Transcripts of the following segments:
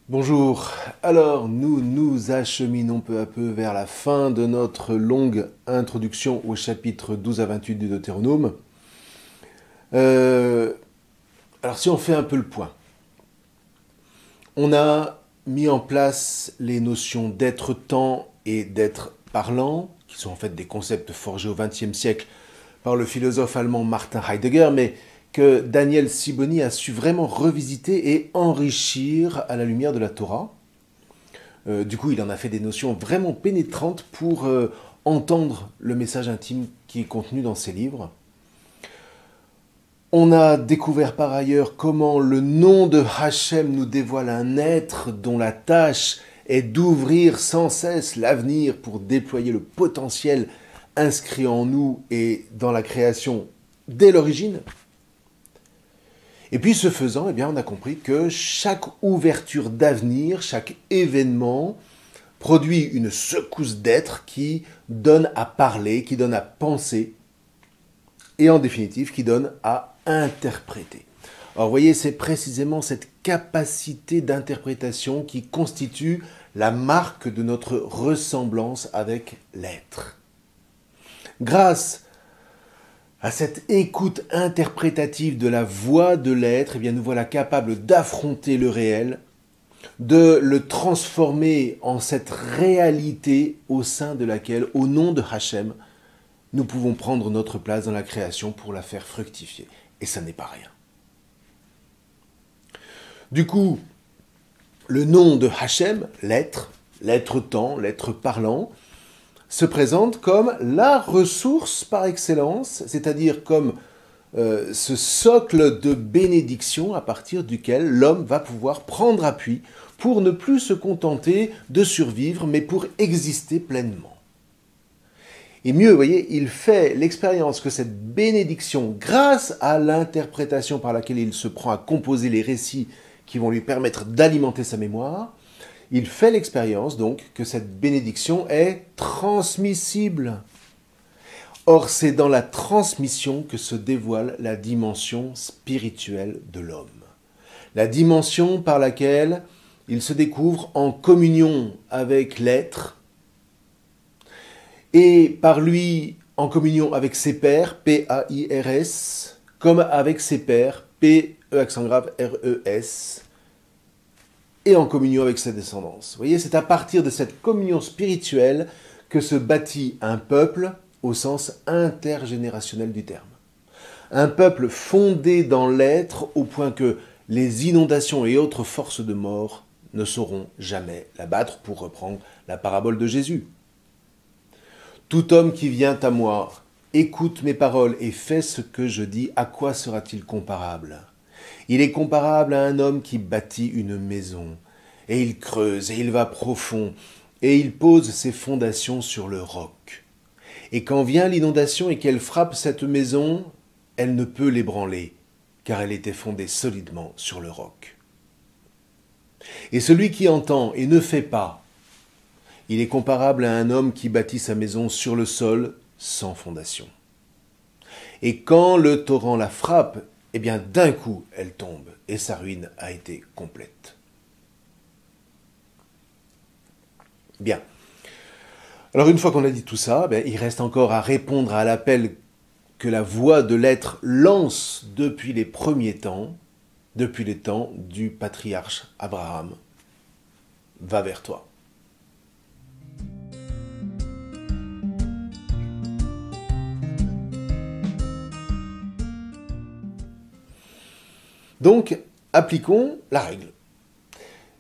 Bonjour, alors nous nous acheminons peu à peu vers la fin de notre longue introduction au chapitre 12 à 28 du Deutéronome. Euh, alors si on fait un peu le point, on a mis en place les notions d'être temps et d'être parlant, qui sont en fait des concepts forgés au XXe siècle par le philosophe allemand Martin Heidegger, mais que Daniel Siboni a su vraiment revisiter et enrichir à la lumière de la Torah. Du coup, il en a fait des notions vraiment pénétrantes pour entendre le message intime qui est contenu dans ses livres. On a découvert par ailleurs comment le nom de Hachem nous dévoile un être dont la tâche est d'ouvrir sans cesse l'avenir pour déployer le potentiel inscrit en nous et dans la création dès l'origine. Et puis ce faisant, eh bien, on a compris que chaque ouverture d'avenir, chaque événement produit une secousse d'être qui donne à parler, qui donne à penser, et en définitive qui donne à interpréter. Alors vous voyez, c'est précisément cette capacité d'interprétation qui constitue la marque de notre ressemblance avec l'être. Grâce à cette écoute interprétative de la voix de l'être, eh bien nous voilà capables d'affronter le réel, de le transformer en cette réalité au sein de laquelle, au nom de Hachem, nous pouvons prendre notre place dans la création pour la faire fructifier. Et ça n'est pas rien. Du coup, le nom de Hachem, l'être, l'être-temps, l'être parlant, se présente comme la ressource par excellence, c'est-à-dire comme ce socle de bénédiction à partir duquel l'homme va pouvoir prendre appui pour ne plus se contenter de survivre, mais pour exister pleinement. Et mieux, vous voyez, il fait l'expérience que cette bénédiction, grâce à l'interprétation par laquelle il se prend à composer les récits qui vont lui permettre d'alimenter sa mémoire, il fait l'expérience donc que cette bénédiction est transmissible. Or, c'est dans la transmission que se dévoile la dimension spirituelle de l'homme. La dimension par laquelle il se découvre en communion avec l'être et par lui en communion avec ses pairs, P-A-I-R-S, comme avec ses pairs, P-E-R-E-S, et en communion avec sa descendance. Vous voyez, c'est à partir de cette communion spirituelle que se bâtit un peuple au sens intergénérationnel du terme. Un peuple fondé dans l'être au point que les inondations et autres forces de mort ne sauront jamais l'abattre, pour reprendre la parabole de Jésus. Tout homme qui vient à moi, écoute mes paroles et fait ce que je dis, à quoi sera-t-il comparable ? Il est comparable à un homme qui bâtit une maison, et il creuse, et il va profond, et il pose ses fondations sur le roc. Et quand vient l'inondation et qu'elle frappe cette maison, elle ne peut l'ébranler, car elle était fondée solidement sur le roc. Et celui qui entend et ne fait pas, il est comparable à un homme qui bâtit sa maison sur le sol sans fondation. Et quand le torrent la frappe, eh bien d'un coup elle tombe et sa ruine a été complète. Bien. Alors une fois qu'on a dit tout ça, il reste encore à répondre à l'appel que la voix de l'être lance depuis les premiers temps, depuis les temps du patriarche Abraham. Va vers toi. Donc, appliquons la règle.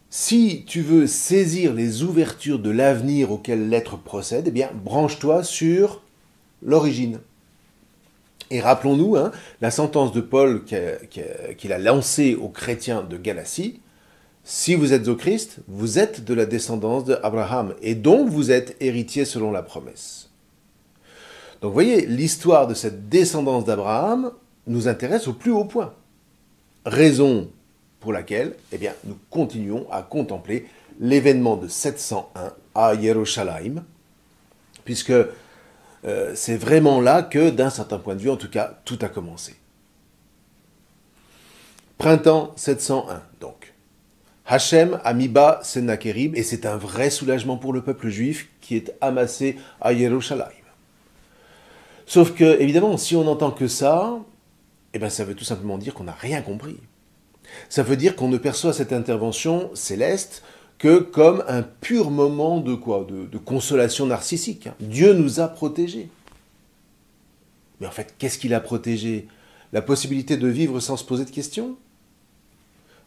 Si tu veux saisir les ouvertures de l'avenir auquel l'être procède, eh bien, branche-toi sur l'origine. Et rappelons-nous la sentence de Paul qu'il a lancée aux chrétiens de Galatie. Si vous êtes au Christ, vous êtes de la descendance d'Abraham, et donc vous êtes héritier selon la promesse. Donc vous voyez, l'histoire de cette descendance d'Abraham nous intéresse au plus haut point. Raison pour laquelle nous continuons à contempler l'événement de 701 à Yerushalayim, puisque c'est vraiment là que, d'un certain point de vue en tout cas, tout a commencé. Printemps 701, donc. Hachem a mis bas Sennachérib, et c'est un vrai soulagement pour le peuple juif qui est amassé à Yerushalayim. Sauf que, évidemment, si on n'entend que ça, eh ben ça veut tout simplement dire qu'on n'a rien compris. Ça veut dire qu'on ne perçoit cette intervention céleste que comme un pur moment de quoi? De consolation narcissique. Dieu nous a protégés. Mais en fait, qu'est-ce qu'il a protégé? La possibilité de vivre sans se poser de questions?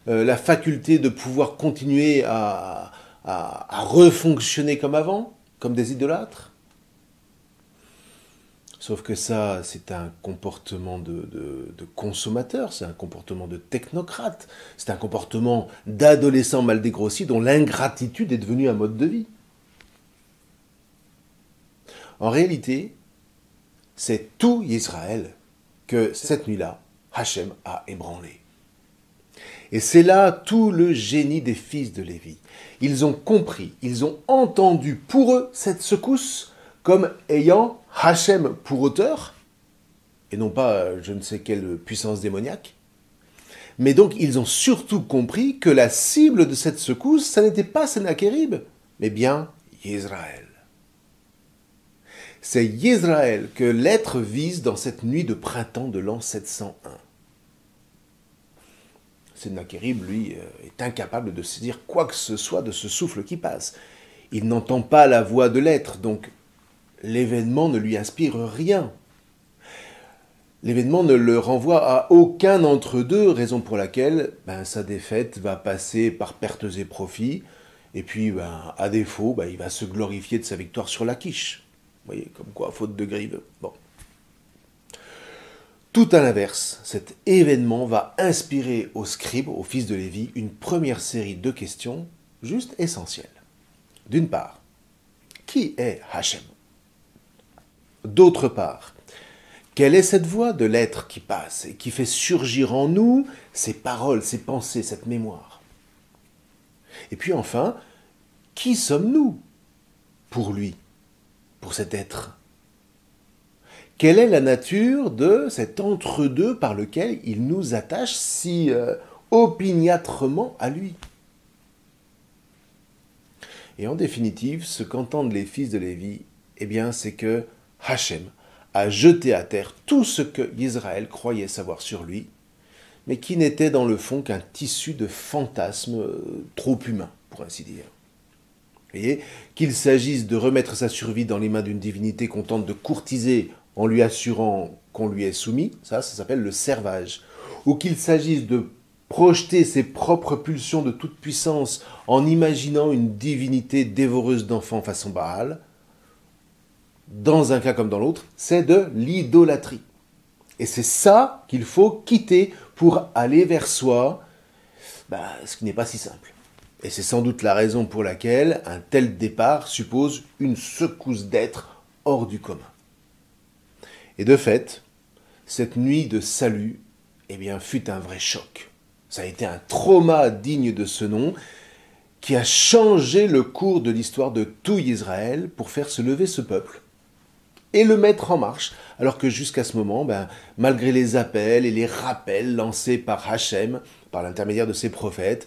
La faculté de pouvoir continuer à refonctionner comme avant, comme des idolâtres? Sauf que ça, c'est un comportement de consommateur, c'est un comportement de technocrate, c'est un comportement d'adolescent mal dégrossi dont l'ingratitude est devenue un mode de vie. En réalité, c'est tout Israël que cette nuit-là, Hachem a ébranlé. Et c'est là tout le génie des fils de Lévi. Ils ont compris, ils ont entendu pour eux cette secousse comme ayant Hachem pour auteur, et non pas je ne sais quelle puissance démoniaque. Mais donc ils ont surtout compris que la cible de cette secousse, ça n'était pas Sennachérib, mais bien Yisraël. C'est Yisraël que l'être vise dans cette nuit de printemps de l'an 701. Sennachérib, lui, est incapable de se dire quoi que ce soit de ce souffle qui passe. Il n'entend pas la voix de l'être, donc l'événement ne lui inspire rien. L'événement ne le renvoie à aucun d'entre deux, raison pour laquelle sa défaite va passer par pertes et profits, et puis à défaut, il va se glorifier de sa victoire sur Lachish. Vous voyez, comme quoi, faute de grive. Bon. Tout à l'inverse, cet événement va inspirer aux scribes, aux fils de Lévi, une première série de questions juste essentielles. D'une part, qui est Hachem? D'autre part, quelle est cette voix de l'être qui passe et qui fait surgir en nous ces paroles, ces pensées, cette mémoire? Et puis enfin, qui sommes-nous pour lui, pour cet être? Quelle est la nature de cet entre-deux par lequel il nous attache si opiniâtrement à lui? Et en définitive, ce qu'entendent les fils de Lévi, eh bien, c'est que Hachem a jeté à terre tout ce que Israël croyait savoir sur lui, mais qui n'était dans le fond qu'un tissu de fantasmes trop humains, pour ainsi dire. Vous voyez, qu'il s'agisse de remettre sa survie dans les mains d'une divinité qu'on tente de courtiser en lui assurant qu'on lui est soumis, ça s'appelle le servage, ou qu'il s'agisse de projeter ses propres pulsions de toute puissance en imaginant une divinité dévoreuse d'enfants façon Baal, dans un cas comme dans l'autre, c'est de l'idolâtrie. Et c'est ça qu'il faut quitter pour aller vers soi, ce qui n'est pas si simple. Et c'est sans doute la raison pour laquelle un tel départ suppose une secousse d'être hors du commun. Et de fait, cette nuit de salut, fut un vrai choc. Ça a été un trauma digne de ce nom qui a changé le cours de l'histoire de tout Israël pour faire se lever ce peuple et le mettre en marche, alors que jusqu'à ce moment, malgré les appels et les rappels lancés par Hachem, par l'intermédiaire de ses prophètes,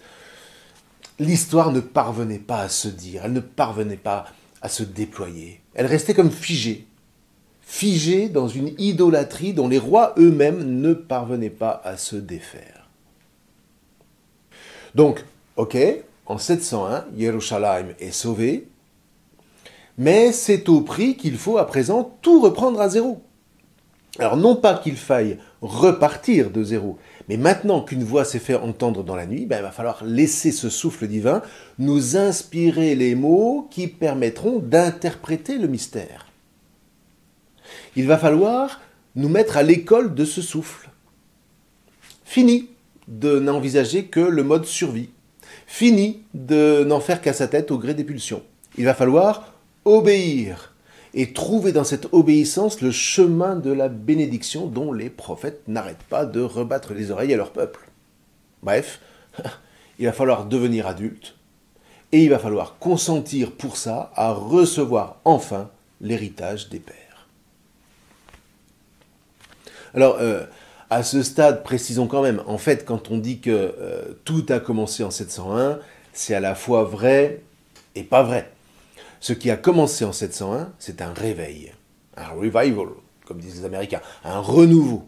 l'histoire ne parvenait pas à se dire, elle ne parvenait pas à se déployer. Elle restait comme figée dans une idolâtrie dont les rois eux-mêmes ne parvenaient pas à se défaire. Donc, ok, en 701, Yerushalayim est sauvé, mais c'est au prix qu'il faut à présent tout reprendre à zéro. Alors non pas qu'il faille repartir de zéro, mais maintenant qu'une voix s'est fait entendre dans la nuit, il va falloir laisser ce souffle divin nous inspirer les mots qui permettront d'interpréter le mystère. Il va falloir nous mettre à l'école de ce souffle. Fini de n'envisager que le mode survie. Fini de n'en faire qu'à sa tête au gré des pulsions. Il va falloir obéir et trouver dans cette obéissance le chemin de la bénédiction dont les prophètes n'arrêtent pas de rebattre les oreilles à leur peuple. Bref, il va falloir devenir adulte et il va falloir consentir pour ça à recevoir enfin l'héritage des pères. Alors, À ce stade, précisons quand même, en fait, quand on dit que tout a commencé en 701, c'est à la fois vrai et pas vrai. Ce qui a commencé en 701, c'est un réveil, un revival, comme disent les Américains, un renouveau.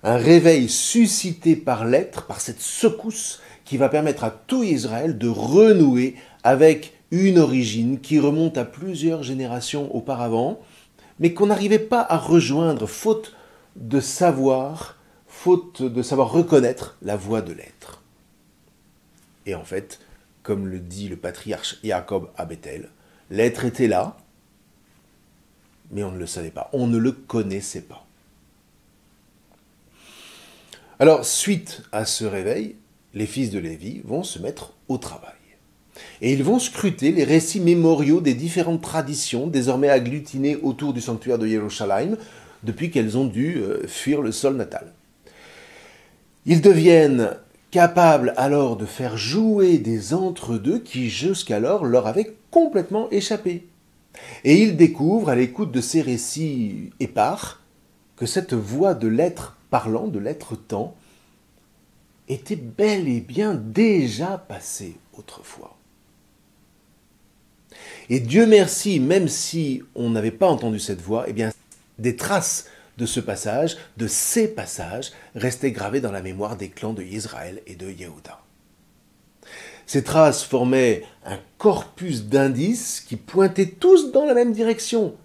Un réveil suscité par l'être, par cette secousse qui va permettre à tout Israël de renouer avec une origine qui remonte à plusieurs générations auparavant, mais qu'on n'arrivait pas à rejoindre, faute de savoir reconnaître la voix de l'être. Et en fait, comme le dit le patriarche Jacob à Bethel, l'être était là, mais on ne le savait pas, on ne le connaissait pas. Alors, suite à ce réveil, les fils de Lévi vont se mettre au travail. Et ils vont scruter les récits mémoriaux des différentes traditions désormais agglutinées autour du sanctuaire de Yerushalayim depuis qu'elles ont dû fuir le sol natal. Ils deviennent capables alors de faire jouer des entre-deux qui jusqu'alors leur avaient complètement échappé. Et ils découvrent, à l'écoute de ces récits épars, que cette voix de l'être parlant, de l'être temps, était bel et bien déjà passée autrefois. Et Dieu merci, même si on n'avait pas entendu cette voix, eh bien, des traces de ce passage, de ces passages, restaient gravées dans la mémoire des clans de Israël et de Yehuda. Ces traces formaient un corpus d'indices qui pointaient tous dans la même direction.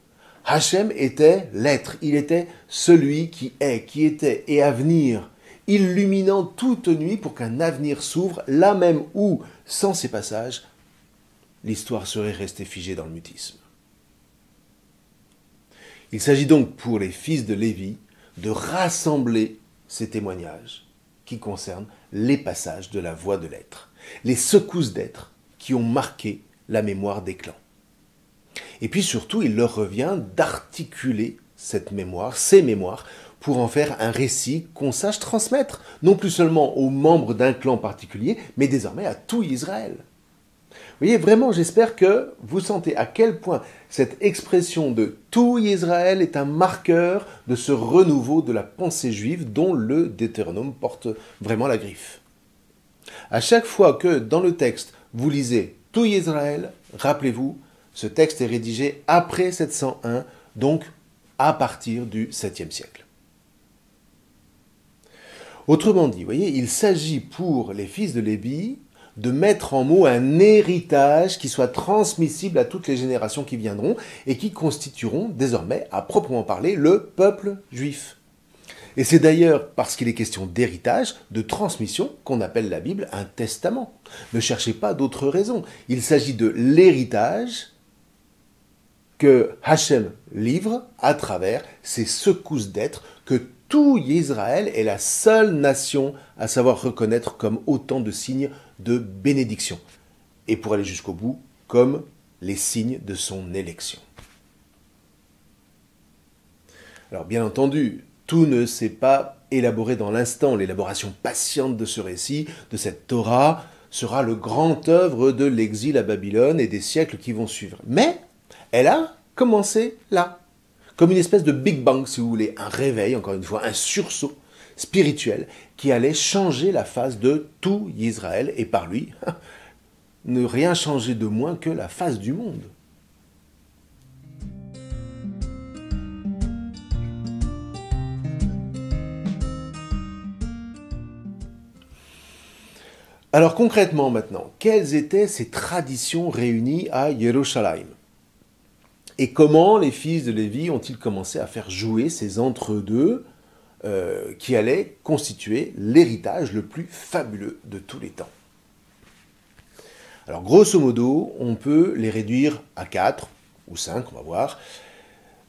Hachem était l'être, il était celui qui était et à venir, illuminant toute nuit pour qu'un avenir s'ouvre, là même où, sans ces passages, l'histoire serait restée figée dans le mutisme. Il s'agit donc pour les fils de Lévi de rassembler ces témoignages qui concernent les passages de la voix de l'être, les secousses d'être qui ont marqué la mémoire des clans. Et puis surtout, il leur revient d'articuler cette mémoire, ces mémoires, pour en faire un récit qu'on sache transmettre, non plus seulement aux membres d'un clan particulier, mais désormais à tout Israël. Vous voyez, vraiment, j'espère que vous sentez à quel point cette expression de tout Israël est un marqueur de ce renouveau de la pensée juive dont le Deutéronome porte vraiment la griffe. À chaque fois que dans le texte vous lisez tout Israël, rappelez-vous, ce texte est rédigé après 701, donc à partir du 7e siècle. Autrement dit, vous voyez, il s'agit pour les fils de Lévi de mettre en mots un héritage qui soit transmissible à toutes les générations qui viendront et qui constitueront désormais, à proprement parler, le peuple juif. Et c'est d'ailleurs parce qu'il est question d'héritage, de transmission, qu'on appelle la Bible un testament. Ne cherchez pas d'autres raisons. Il s'agit de l'héritage que Hachem livre à travers ces secousses d'être que tout Israël est la seule nation à savoir reconnaître comme autant de signes de bénédiction. Et pour aller jusqu'au bout, comme les signes de son élection. Alors bien entendu, tout ne s'est pas élaboré dans l'instant. L'élaboration patiente de ce récit, de cette Torah, sera le grand œuvre de l'exil à Babylone et des siècles qui vont suivre. Mais elle a commencé là, comme une espèce de Big Bang, si vous voulez, un réveil, encore une fois, un sursaut spirituel qui allait changer la face de tout Israël et par lui, ne rien changer de moins que la face du monde. Alors concrètement maintenant, quelles étaient ces traditions réunies à Yerushalayim ? Et comment les fils de Lévi ont-ils commencé à faire jouer ces entre-deux qui allaient constituer l'héritage le plus fabuleux de tous les temps ? Alors grosso modo, on peut les réduire à 4 ou 5, on va voir.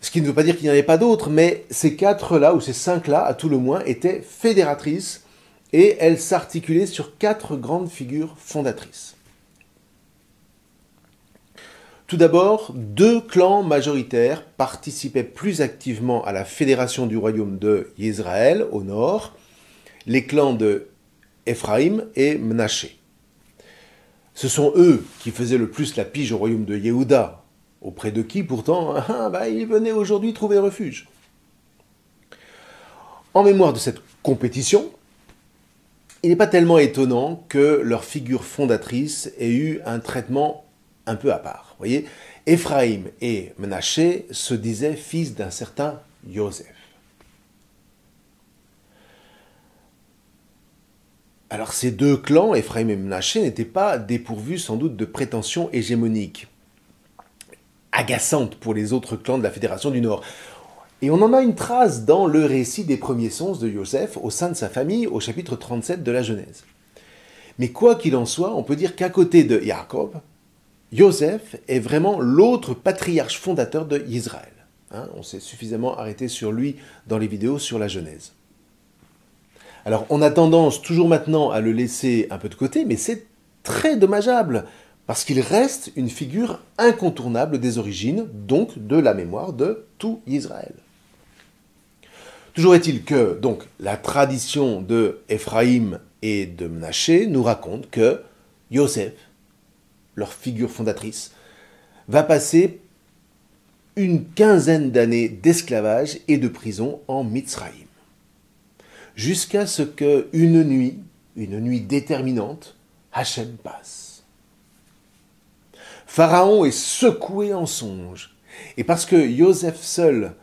Ce qui ne veut pas dire qu'il n'y en avait pas d'autres, mais ces 4-là, ou ces 5-là, à tout le moins, étaient fédératrices et elles s'articulaient sur 4 grandes figures fondatrices. Tout d'abord, 2 clans majoritaires participaient plus activement à la fédération du royaume de Israël au nord, les clans de Éphraïm et Mnaché. Ce sont eux qui faisaient le plus la pige au royaume de Yehuda, auprès de qui pourtant ils venaient aujourd'hui trouver refuge. En mémoire de cette compétition, il n'est pas tellement étonnant que leur figure fondatrice ait eu un traitement un peu à part. Vous voyez, Éphraïm et Menaché se disaient fils d'un certain Joseph. Alors ces deux clans, Éphraïm et Menaché, n'étaient pas dépourvus sans doute de prétentions hégémoniques, agaçantes pour les autres clans de la Fédération du Nord. Et on en a une trace dans le récit des premiers songes de Joseph au sein de sa famille au chapitre 37 de la Genèse. Mais quoi qu'il en soit, on peut dire qu'à côté de Jacob, Joseph est vraiment l'autre patriarche fondateur d'Israël. On s'est suffisamment arrêté sur lui dans les vidéos sur la Genèse. Alors on a tendance toujours maintenant à le laisser un peu de côté, mais c'est très dommageable, parce qu'il reste une figure incontournable des origines, donc de la mémoire de tout Israël. Toujours est-il que donc, la tradition de Éphraïm et de Menaché nous raconte que Joseph, leur figure fondatrice, va passer une quinzaine d'années d'esclavage et de prison en Mitzraïm. Jusqu'à ce qu'une nuit déterminante, Hachem passe. Pharaon est secoué en songe. Et parce que Joseph seul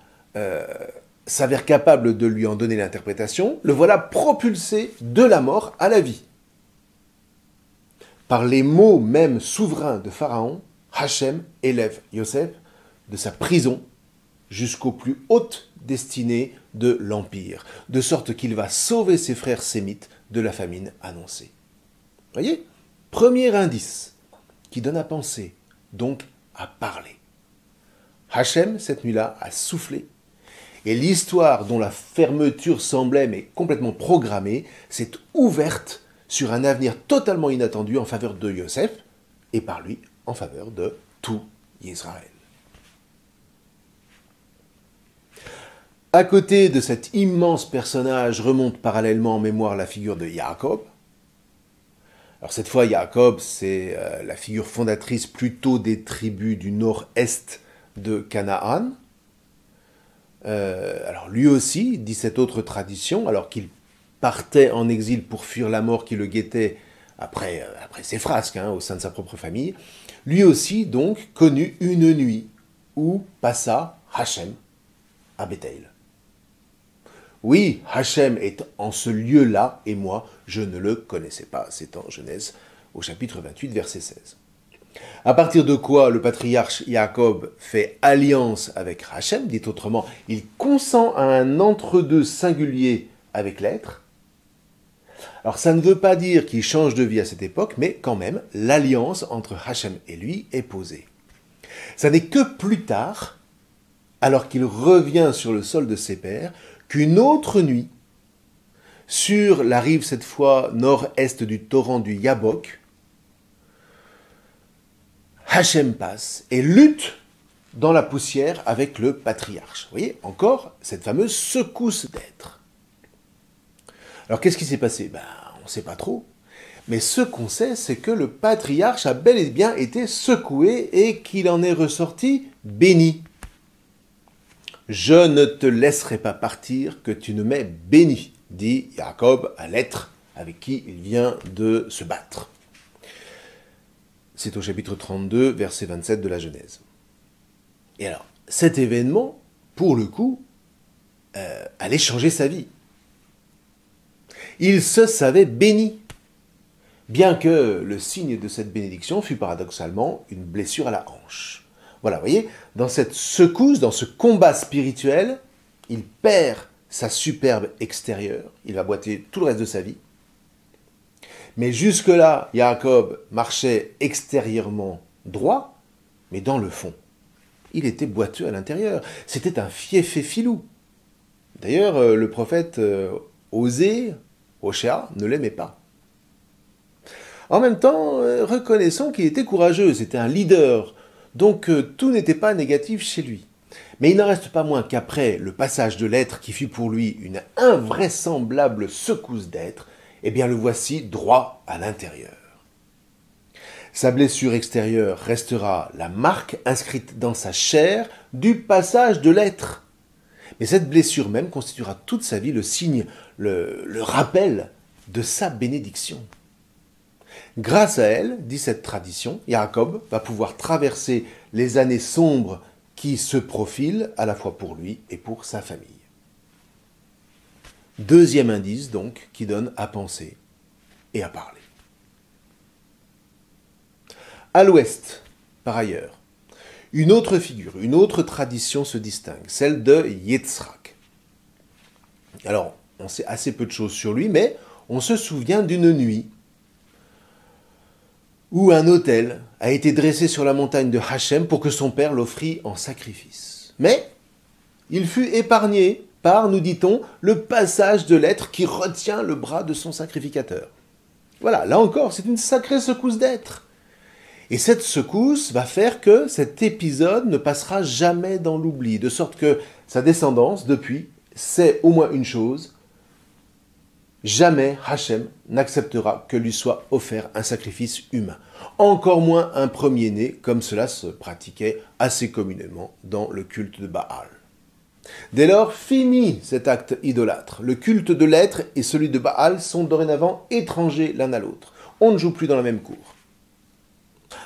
s'avère capable de lui en donner l'interprétation, le voilà propulsé de la mort à la vie. Par les mots même souverains de Pharaon, Hachem élève Joseph de sa prison jusqu'aux plus hautes destinées de l'Empire, de sorte qu'il va sauver ses frères sémites de la famine annoncée. Voyez ? Premier indice qui donne à penser, donc à parler. Hachem, cette nuit-là, a soufflé, et l'histoire dont la fermeture semblait mais complètement programmée s'est ouverte sur un avenir totalement inattendu en faveur de Joseph, et par lui en faveur de tout Israël. À côté de cet immense personnage remonte parallèlement en mémoire la figure de Jacob. Alors cette fois, Jacob, c'est la figure fondatrice plutôt des tribus du nord-est de Canaan. Alors lui aussi, dit cette autre tradition, alors qu'il partait en exil pour fuir la mort qui le guettait après ses frasques au sein de sa propre famille, lui aussi donc connut une nuit où passa Hachem à Béthel. Oui, Hachem est en ce lieu-là, et moi, je ne le connaissais pas. C'est en Genèse, au chapitre 28, verset 16. À partir de quoi le patriarche Jacob fait alliance avec Hachem, dit autrement, il consent à un entre-deux singulier avec l'être. Alors ça ne veut pas dire qu'il change de vie à cette époque, mais quand même, l'alliance entre Hachem et lui est posée. Ça n'est que plus tard, alors qu'il revient sur le sol de ses pères, qu'une autre nuit, sur la rive cette fois nord-est du torrent du Yabok, Hachem passe et lutte dans la poussière avec le patriarche. Vous voyez, encore cette fameuse secousse d'être. Alors qu'est-ce qui s'est passé ? On ne sait pas trop. Mais ce qu'on sait, c'est que le patriarche a bel et bien été secoué et qu'il en est ressorti béni. Je ne te laisserai pas partir que tu ne m'aies béni, dit Jacob à l'être avec qui il vient de se battre. C'est au chapitre 32, verset 27 de la Genèse. Et alors, cet événement, pour le coup, allait changer sa vie. Il se savait béni, bien que le signe de cette bénédiction fût paradoxalement une blessure à la hanche. Voilà, vous voyez, dans cette secousse, dans ce combat spirituel, il perd sa superbe extérieure, il va boiter tout le reste de sa vie. Mais jusque-là, Jacob marchait extérieurement droit, mais dans le fond, il était boiteux à l'intérieur. C'était un fiefé filou. D'ailleurs, le prophète Osée, Hoshea, ne l'aimait pas. En même temps, reconnaissons qu'il était courageux, c'était un leader, donc tout n'était pas négatif chez lui. Mais il n'en reste pas moins qu'après le passage de l'être qui fut pour lui une invraisemblable secousse d'être, eh bien le voici droit à l'intérieur. Sa blessure extérieure restera la marque inscrite dans sa chair du passage de l'être. Mais cette blessure même constituera toute sa vie le signe, le rappel de sa bénédiction. Grâce à elle, dit cette tradition, Jacob va pouvoir traverser les années sombres qui se profilent à la fois pour lui et pour sa famille. Deuxième indice donc qui donne à penser et à parler. À l'ouest, par ailleurs, une autre figure, une autre tradition se distingue, celle de Yitzhak. Alors, on sait assez peu de choses sur lui, mais on se souvient d'une nuit où un autel a été dressé sur la montagne de Hachem pour que son père l'offrit en sacrifice. Mais il fut épargné par, nous dit-on, le passage de l'être qui retient le bras de son sacrificateur. Voilà, là encore, c'est une sacrée secousse d'être. Et cette secousse va faire que cet épisode ne passera jamais dans l'oubli, de sorte que sa descendance, depuis, sait au moins une chose: jamais Hachem n'acceptera que lui soit offert un sacrifice humain. Encore moins un premier-né, comme cela se pratiquait assez communément dans le culte de Baal. Dès lors, fini cet acte idolâtre. Le culte de l'être et celui de Baal sont dorénavant étrangers l'un à l'autre. On ne joue plus dans la même cour.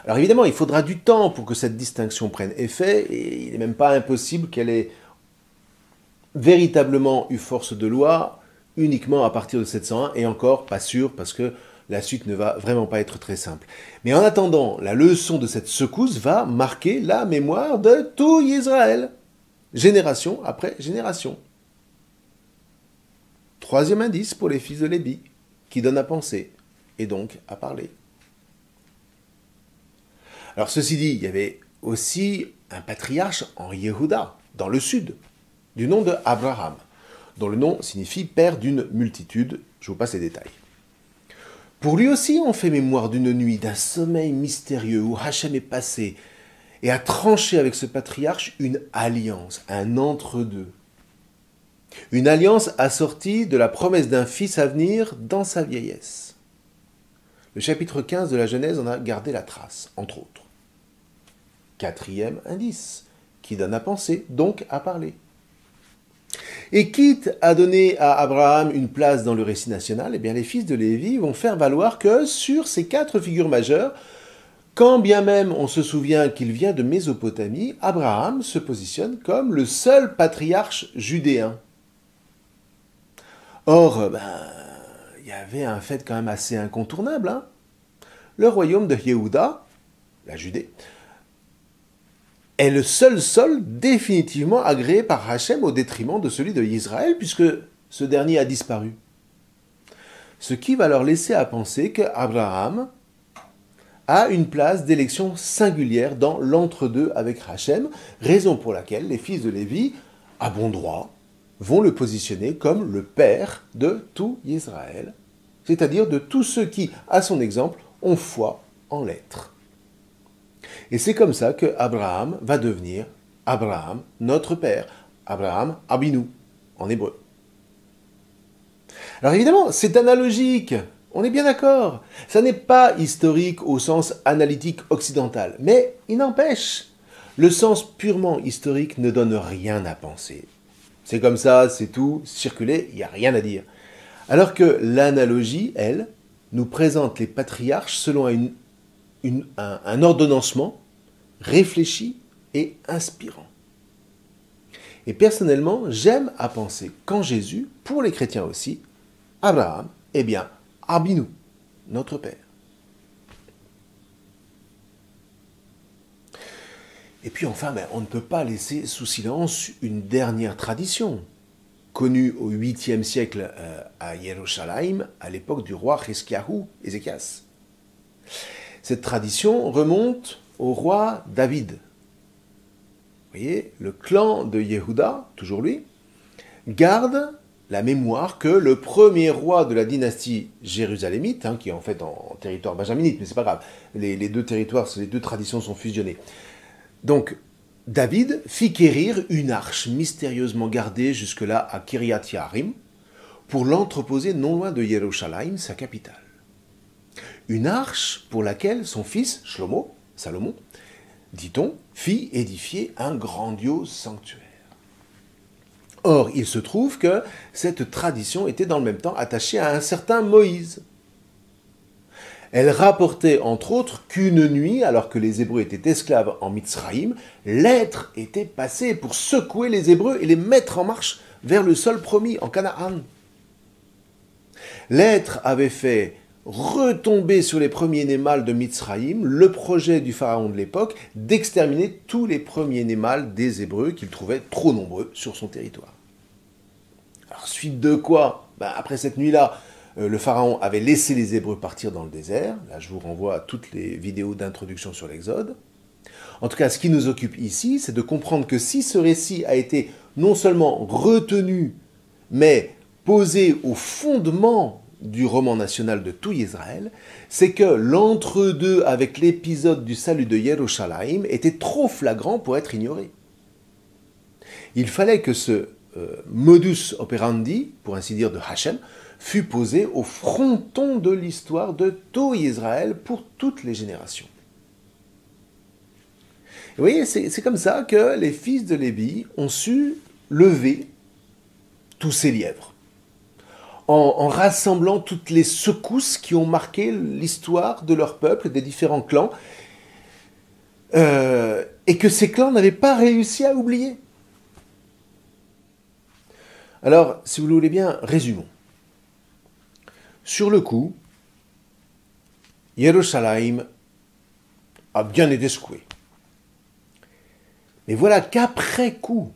Alors évidemment, il faudra du temps pour que cette distinction prenne effet, et il n'est même pas impossible qu'elle ait véritablement eu force de loi uniquement à partir de 701, et encore pas sûr, parce que la suite ne va vraiment pas être très simple. Mais en attendant, la leçon de cette secousse va marquer la mémoire de tout Israël, génération après génération. Troisième indice pour les fils de Lévi, qui donne à penser, et donc à parler. Alors ceci dit, il y avait aussi un patriarche en Yehuda, dans le sud, du nom de Abraham, dont le nom signifie père d'une multitude. Je vous passe les détails. Pour lui aussi, on fait mémoire d'une nuit, d'un sommeil mystérieux où Hachem est passé et a tranché avec ce patriarche une alliance, un entre-deux. Une alliance assortie de la promesse d'un fils à venir dans sa vieillesse. Le chapitre 15 de la Genèse en a gardé la trace, entre autres. Quatrième indice, qui donne à penser, donc à parler. Et quitte à donner à Abraham une place dans le récit national, eh bien les fils de Lévi vont faire valoir que sur ces quatre figures majeures, quand bien même on se souvient qu'il vient de Mésopotamie, Abraham se positionne comme le seul patriarche judéen. Or, il y avait un fait quand même assez incontournable. Le royaume de Yehuda, la Judée, est le seul sol définitivement agréé par Hachem au détriment de celui de Israël, puisque ce dernier a disparu. Ce qui va leur laisser à penser qu'Abraham a une place d'élection singulière dans l'entre-deux avec Hachem, raison pour laquelle les fils de Lévi, à bon droit, vont le positionner comme le père de tout Israël, c'est-à-dire de tous ceux qui, à son exemple, ont foi en l'être. Et c'est comme ça que Abraham va devenir Abraham, notre père, Abraham Abinu, en hébreu. Alors évidemment, c'est analogique, on est bien d'accord. Ça n'est pas historique au sens analytique occidental, mais il n'empêche, le sens purement historique ne donne rien à penser. C'est comme ça, c'est tout, circuler, il n'y a rien à dire. Alors que l'analogie, elle, nous présente les patriarches selon un ordonnancement réfléchi et inspirant. Et personnellement, j'aime à penser qu'en Jésus, pour les chrétiens aussi, Abraham est bien Abinu, notre Père. Et puis enfin, on ne peut pas laisser sous silence une dernière tradition, connue au 8e siècle à Yerushalayim, à l'époque du roi Ézéchias. Cette tradition remonte au roi David. Vous voyez, le clan de Yehuda, toujours lui, garde la mémoire que le premier roi de la dynastie jérusalémite, qui est en fait en territoire benjaminite, mais c'est pas grave, les deux territoires, les deux traditions sont fusionnées. Donc, David fit quérir une arche mystérieusement gardée jusque-là à Kiryat Yarim pour l'entreposer non loin de Yerushalayim, sa capitale. Une arche pour laquelle son fils, Salomon, dit-on, fit édifier un grandiose sanctuaire. Or, il se trouve que cette tradition était dans le même temps attachée à un certain Moïse. Elle rapportait entre autres qu'une nuit, alors que les Hébreux étaient esclaves en Mitzraïm, l'être était passé pour secouer les Hébreux et les mettre en marche vers le sol promis, en Canaan. L'être avait fait retomber sur les premiers-nés mâles de Mitzraïm le projet du pharaon de l'époque d'exterminer tous les premiers-nés mâles des Hébreux qu'il trouvait trop nombreux sur son territoire. Alors, suite de quoi, après cette nuit-là, le pharaon avait laissé les Hébreux partir dans le désert. Là, je vous renvoie à toutes les vidéos d'introduction sur l'Exode. En tout cas, ce qui nous occupe ici, c'est de comprendre que si ce récit a été non seulement retenu, mais posé au fondement du roman national de tout Israël, c'est que l'entre-deux avec l'épisode du salut de Yerushalayim était trop flagrant pour être ignoré. Il fallait que ce modus operandi, pour ainsi dire, de Hachem, fut posé au fronton de l'histoire de tout Israël pour toutes les générations. Et vous voyez, c'est comme ça que les fils de Lévi ont su lever tous ces lièvres, en rassemblant toutes les secousses qui ont marqué l'histoire de leur peuple, des différents clans, et que ces clans n'avaient pas réussi à oublier. Alors, si vous le voulez bien, résumons. Sur le coup, Yerushalayim a bien été secoué. Mais voilà qu'après coup,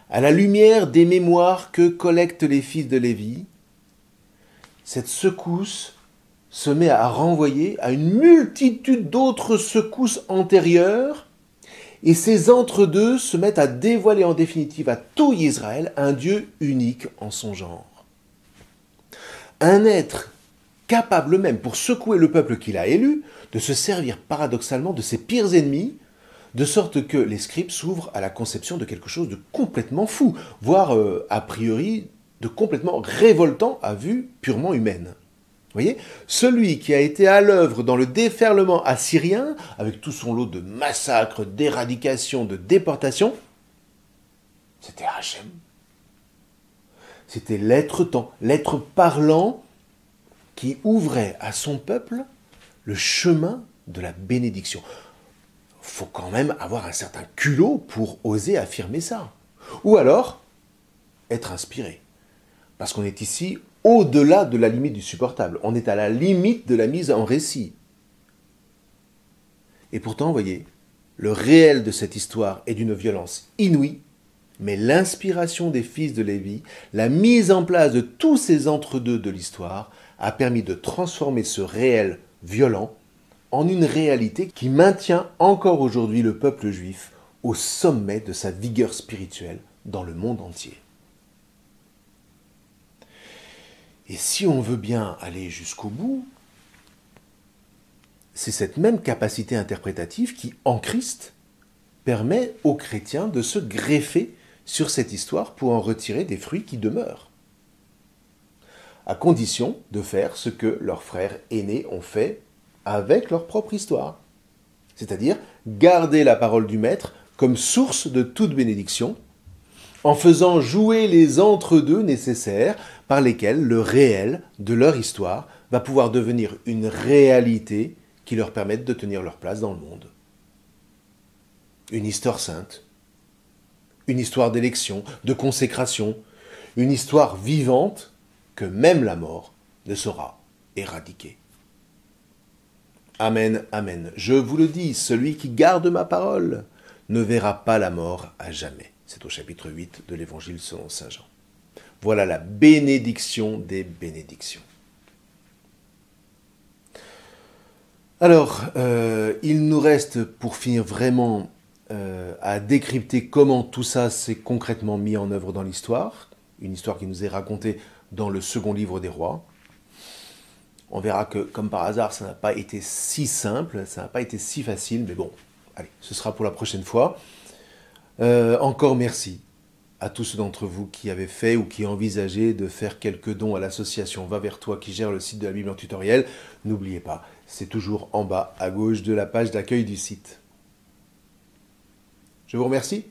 à la lumière des mémoires que collectent les fils de Lévi, cette secousse se met à renvoyer à une multitude d'autres secousses antérieures, et ces entre-deux se mettent à dévoiler en définitive à tout Israël un Dieu unique en son genre. Un être capable même, pour secouer le peuple qu'il a élu, de se servir paradoxalement de ses pires ennemis, de sorte que les scribes s'ouvrent à la conception de quelque chose de complètement fou, voire a priori de complètement révoltant à vue purement humaine. Vous voyez, celui qui a été à l'œuvre dans le déferlement assyrien, avec tout son lot de massacres, d'éradications, de déportations, c'était Hachem. C'était l'être-temps, l'être parlant qui ouvrait à son peuple le chemin de la bénédiction. Faut quand même avoir un certain culot pour oser affirmer ça. Ou alors, être inspiré. Parce qu'on est ici au-delà de la limite du supportable. On est à la limite de la mise en récit. Et pourtant, vous voyez, le réel de cette histoire est d'une violence inouïe, mais l'inspiration des fils de Lévi, la mise en place de tous ces entre-deux de l'histoire, a permis de transformer ce réel violent en une réalité qui maintient encore aujourd'hui le peuple juif au sommet de sa vigueur spirituelle dans le monde entier. Et si on veut bien aller jusqu'au bout, c'est cette même capacité interprétative qui, en Christ, permet aux chrétiens de se greffer sur cette histoire pour en retirer des fruits qui demeurent, à condition de faire ce que leurs frères aînés ont fait avec leur propre histoire, c'est-à-dire garder la parole du Maître comme source de toute bénédiction, en faisant jouer les entre-deux nécessaires par lesquels le réel de leur histoire va pouvoir devenir une réalité qui leur permette de tenir leur place dans le monde. Une histoire sainte, une histoire d'élection, de consécration, une histoire vivante que même la mort ne saura éradiquer. Amen, amen. Je vous le dis, celui qui garde ma parole ne verra pas la mort à jamais. C'est au chapitre 8 de l'Évangile selon saint Jean. Voilà la bénédiction des bénédictions. Alors, il nous reste pour finir vraiment à décrypter comment tout ça s'est concrètement mis en œuvre dans l'histoire, une histoire qui nous est racontée dans le second livre des rois. On verra que, comme par hasard, ça n'a pas été si simple, ça n'a pas été si facile, mais bon, allez, ce sera pour la prochaine fois. Encore merci à tous ceux d'entre vous qui avaient fait ou qui envisageaient de faire quelques dons à l'association Va vers toi qui gère le site de la Bible en tutoriel. N'oubliez pas, c'est toujours en bas à gauche de la page d'accueil du site. Je vous remercie.